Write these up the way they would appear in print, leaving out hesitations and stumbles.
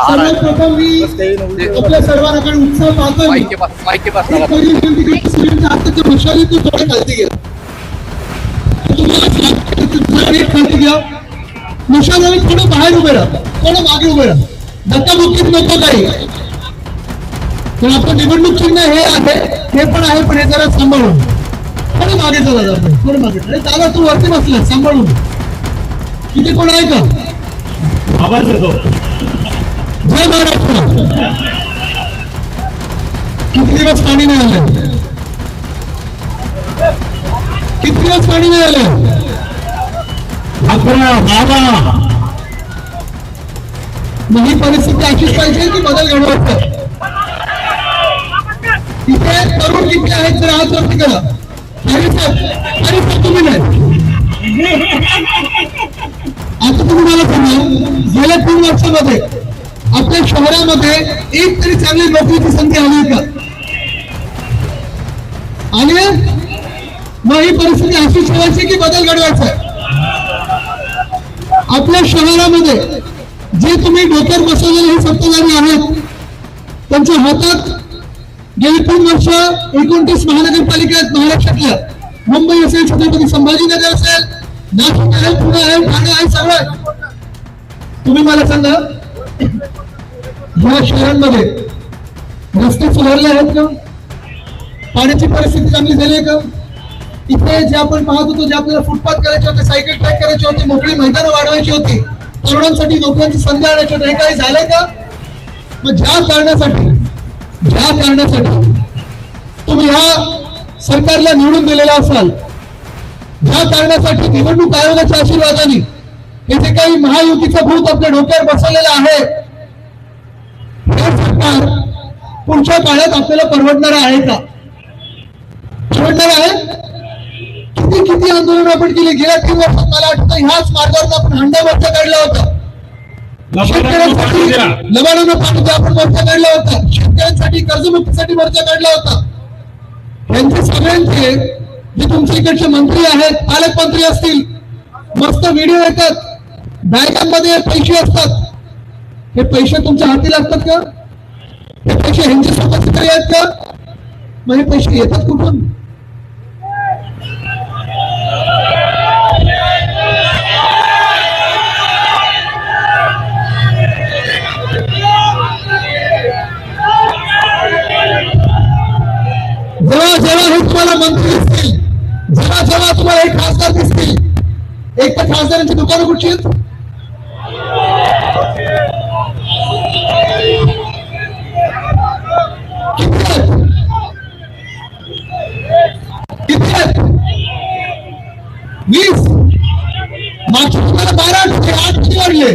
सर्वप्रथम मी आपल्या सर्वांकडे उत्साह पाहतोय खालती घ्या निशाणाने थोडं बाहेर उभे राहा थोडं मागे उभे राहा धक्काबुक्कीत नको काही पण आपण निवडणूक चिन्ह हे आहे हे पण आहे पण हे जरा सांभाळून थोडं मागे चला आपण थोडं मागे दादा तू वरती बसला सांभाळून तिथे कोण आहे का जय महाराष्ट्र किती दिवस पाणी नाही आलं किती दिवस पाणी नाही आलं मग ही परिस्थिती अशीच पाहिजे की बदल घडवायचा इथे तरुण किती आहेत तर हात वरती करा आणि तुम्ही नाही आता तुम्ही मला सांगा गेल्या 3 वर्षामध्ये आपल्या शहरामध्ये एक तरी चांगली नोकरीची संधी आली का आणि मग ही परिस्थिती अशी ठेवायची की बदल घडवायचा आपल्या शहरामध्ये जे तुम्ही डोक्यावर बसवलेले हे सत्ताधारी आहेत त्यांच्या हातात गेली 3 वर्ष 29 महानगरपालिका आहेत महाराष्ट्रातल्या मुंबई असेल छत्रपती संभाजीनगर असेल नाशिक आहे पुणे आहे ठाणे आहे सगळं तुम्ही मला सांगा या शहरांमध्ये रस्ते सुधारले आहेत का पाण्याची परिस्थिती चांगली झाली आहे का इथे जे आपण पाहत होतो जे आपल्याला फुटपाथ करायचे होते सायकल ट्रॅक करायचे होते मोकळी मैदानं वाढवायची होती तरुणांसाठी नोकऱ्यांची संधी आणायची होती हे काही झालंय का मग ज्या कारणासाठी तुम्ही ह्या सरकारला निवडून दिलेला असाल ज्या कारणासाठी निवडणूक आयोगाच्या आशीर्वादाने हे जे काही महायुतीचं भूत आपल्या डोक्यावर बसवलेलं आहे हे सरकार पुढच्या काळात आपल्याला परवडणार आहे का परवडणार आहे किती आंदोलन आपण केले गेल्या 3 वर्षात मला आठवतं ह्याच मार्गावर आपण हंडा मोर्चा काढला होता शेतकऱ्यांसाठी लबाडानं पाणी आपण मोर्चा काढला होता शेतकऱ्यांसाठी कर्जमुक्तीसाठी मोर्चा काढला होता यांचे सगळ्यांचे जे तुमच्या इकडचे मंत्री आहेत पालकमंत्री असतील मस्त व्हिडिओ येतात बँकांमध्ये पैसे असतात हे पैसे तुमच्या हाती लागतात का हे पैसे ह्यांच्या स्वतःचे तरी आहेत का मग हे पैसे येतात कुठून जेव्हा हे तुम्हाला मंत्री दिसतील जेव्हा तुम्हाला एक खासदार दिसतील एक तर खासदारांची दुकानं कुठची आहेत किती आहेत 20 मागच्या तुम्हाला 12 8 किती वाढले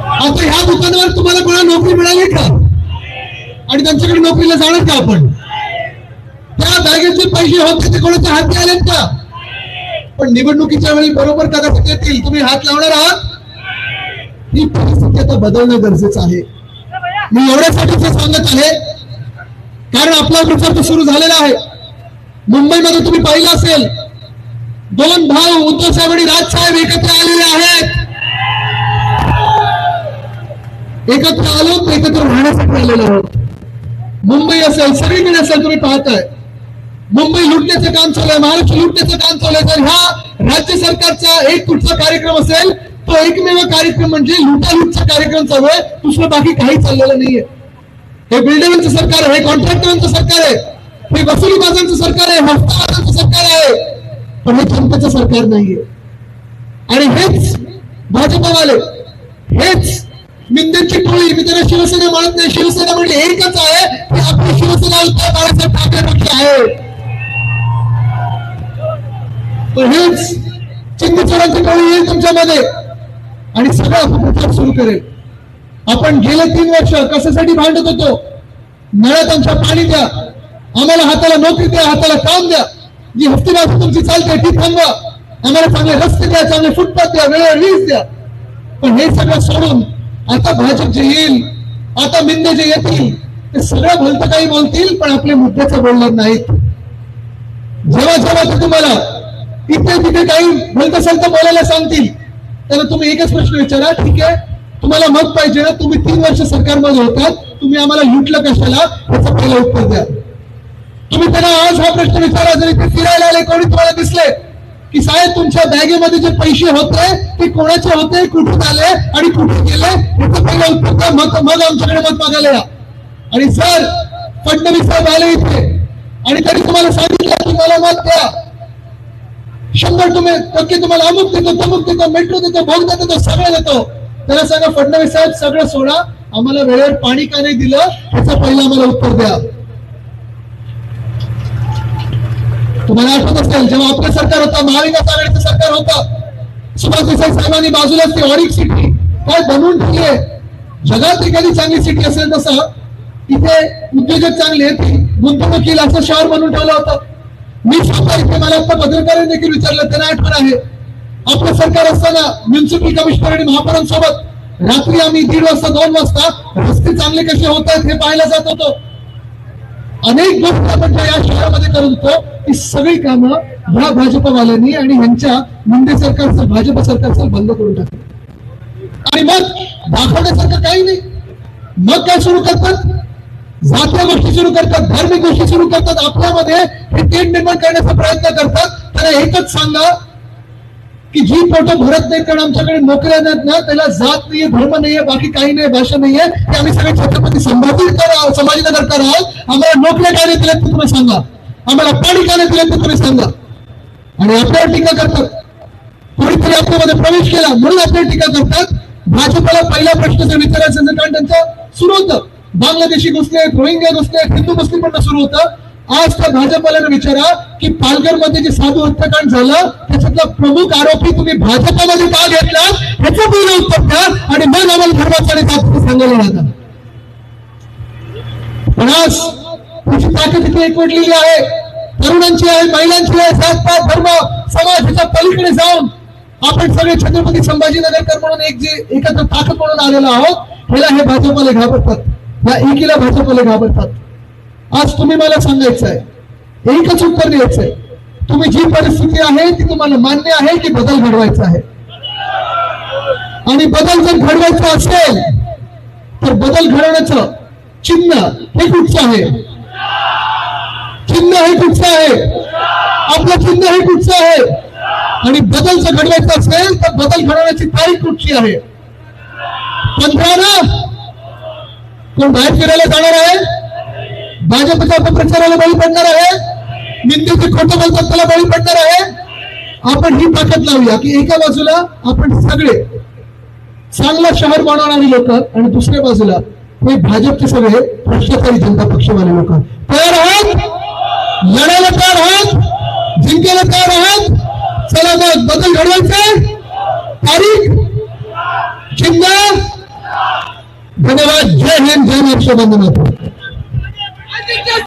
आता ह्या दुकानावर तुम्हाला कोणाला नोकरी मिळाली का आणि त्यांच्याकडे नोकरीला जाणार का आपण त्या बॅगेचे पैसे होते ते कोणाच्या हाती आलेत का पण निवडणुकीच्या वेळी बरोबर कदाचित येतील तुम्ही हात लावणार आहात ही परिस्थिती आता बदलणं गरजेचं आहे मी एवढ्यासाठीच सांगत आहे कारण आपला प्रचार तो सुरू झालेला आहे मुंबईमध्ये तुम्ही पाहिलं असेल 2 भाऊ उद्धव साहेब आणि राज साहेब एकत्र आलेले आहेत एकत्र आलो एकत्र राहण्यासाठी आलेले आहोत मुंबई असेल सगळीकडे असेल तुम्ही पाहताय मुंबई लुटण्याचं काम चालू आहे महाराष्ट्र लुटण्याचं काम चालू आहे तर ह्या राज्य सरकारचा एक कुठचा कार्यक्रम असेल तो एकमेव कार्यक्रम म्हणजे लुटालूटचा कार्यक्रम चालू आहे दुसरं बाकी काही चाललेलं नाहीये हे बिल्डरांचं सरकार आहे कॉन्ट्रॅक्टरांचं सरकार आहे हे वसुलीबाजांचं सरकार आहे हफ्ताबाजांचं सरकार आहे पण हे जनतेचं सरकार नाहीये आणि हेच भाजपवाले हेच मिंदेची टोळी मी त्यांना शिवसेना म्हणत नाही शिवसेना म्हणजे एकच आहे की आपली शिवसेना उद्धव बाळासाहेब ठाकरे पक्ष आहे तर हेच चिंदचोरांची टोळी येईल तुमच्यामध्ये आणि सगळा प्रचार सुरू करेल आपण गेले 3 वर्ष कशासाठी भांडत होतो नळात आमच्या पाणी द्या आम्हाला हाताला नोकरी द्या हाताला काम द्या जी हफ्तेबाजी तुमची चालते ती थांबवा आम्हाला चांगले रस्ते द्या चांगले फुटपाथ द्या वेळेवर वीज द्या पण हे सगळं सोडून आता भाजप जे येईल आता मिंदे जे येतील ते सगळं भलतं काही बोलतील पण आपल्या मुद्द्याचं बोलणार नाहीत जेव्हा ते तुम्हाला इथे तिथे काही भलत असेल तर बोलायला सांगतील. त्याला तुम्ही एकच प्रश्न विचारा, ठीक आहे तुम्हाला मत पाहिजे ना, तुम्ही 3 वर्ष सरकारमध्ये होतात, तुम्ही आम्हाला लुटलं कशाला, याचं पहिलं उत्तर द्या. तुम्ही त्यांना आज हा प्रश्न विचारा, जर इथे फिरायला आले कोणी तुम्हाला दिसले की साहेब तुमच्या बॅगेमध्ये जे पैसे होते ते कोणाचे होते, कुठून आले आणि कुठे गेले, याचं पहिलं उत्तर द्या. मग आमच्याकडे मत मागायला या. आणि जर फडणवीस साहेब आले इथे आणि त्यांनी तुम्हाला सांगितलं की मला मत द्या, 100% तुम्हाला अमुक देतो, तमुक देतो, मेट्रो देतो, भोगदा देतो, सगळं देतो, त्याला सांगा फडणवीस साहेब सगळं सोडा, आम्हाला वेळेवर पाणी का नाही दिलं याचं पहिलं आम्हाला उत्तर द्या. तुम्हाला आठवत असेल जेव्हा आपलं सरकार होतं, महाविकास आघाडीचं सरकार होतं, सुभाष देसाई साहेबांनी बाजूलाच ती ऑरिक सिटी काय बनवून ठेवली आहे. जगात एखादी चांगली सिटी असेल तसं इथे उद्योजक चांगले आहेत, गुंतवणूक येईल असं शहर बनवून ठेवलं होतं. मी स्वतः इथे मला आता पत्रकारांनी देखील विचारलं, त्यांना आठवण आहे आपलं सरकार असताना म्युन्सिपल कमिशनर आणि महापौरांसोबत रात्री आम्ही 1:30 वाजता 2 वाजता रस्ते चांगले कसे होत आहेत हे पाहायला जात होतो. अनेक गोष्टी आपण ज्या या शहरामध्ये करत होतो ती सगळी कामं ह्या भाजपवाल्यांनी आणि ह्यांच्या मुंडे सरकारचं भाजप सरकारचं बंद करून टाकलं. आणि मग दाखवण्यासारखं काही नाही. मग काय सुरू करतात, जात्या गोष्टी सुरू करतात, धार्मिक गोष्टी सुरू करतात, आपल्यामध्ये हे तेढ निर्माण करण्याचा प्रयत्न करतात. त्यांना एकच सांगा की जी पोटं भरत नाही कारण आमच्याकडे नोकऱ्या नाहीत ना, त्याला जात नाहीये, धर्म नाहीये, बाकी काही नाही, भाषा नाहीये, ते आम्ही सगळे छत्रपती संभाजीनगरकर आहोत. आम्हाला नोकऱ्या काय नाही दिल्यात ते तुम्ही सांगा, आम्हाला पाणी काय नाही दिल्यात ते तुम्ही सांगा. आणि आपल्यावर टीका करतात. कोणीतरी आपल्यामध्ये प्रवेश केला म्हणून आपल्यावर टीका करतात. भाजपला पहिला प्रश्न जर विचारायचं कारण त्यांचं सुरू होतं, बांगलादेशी घुसले, रोहिंग्या घुसले, हिंदू मुस्लिम पण सुरू होतं. आज त्या भाजपवाल्यांना विचारा की पालघरमध्ये जे साधू हत्याकांड झालं त्याच्यातला प्रमुख आरोपी तुम्ही भाजपमध्ये का घेतला, ह्याचं पहिलं उत्तर द्या आणि मग आम्हाला धर्माचा सांगायला राहता. पण आज तुमची ताकद इथे एकवटलेली आहे, तरुणांची आहे, महिलांची आहे, जातपात धर्म समाज ह्याच्या पलीकडे जाऊन आपण सगळे छत्रपती संभाजीनगरकर म्हणून एकत्र ताकद म्हणून आलेलो आहोत. ह्याला हे भाजपवाले घाबरतात, या एकीला भाजपवाले घाबरतात. आज तुम्ही मला सांगायचं आहे, एकच उत्तर द्यायचंय, तुम्ही जी परिस्थिती आहे ती तुम्हाला मान्य आहे की बदल घडवायचा आहे. आणि बदल जर घडवायचा असेल तर बदल घडवण्याचं चिन्ह हे कुठचं आहे, चिन्ह हे कुठचं आहे, आपलं चिन्ह हे कुठचं आहे. आणि बदल जर घडवायचा असेल तर बदल घडवण्याची तारीख कुठची आहे. 15 ना कोण बाहेर फिरायला जाणार आहे, भाजपच्या अपप्रचाराला बळी पडणार आहे, निंदेचे खोटं बोलतात त्याला बळी पडणार आहे. आपण ही ताकद लावूया की एका बाजूला आपण सगळे चांगला शहर बनवणारी लोक आणि दुसऱ्या बाजूला हे भाजपचे सगळे भ्रष्टाचारी जनता पक्षवाले लोक तयार आहात, लढायला तयार आहात, जिंकायला तयार आहात. चला मग बदल घडवायचे, तारीख, चिन्ह. धन्यवाद. जय हिंद, जय महाराष्ट्र.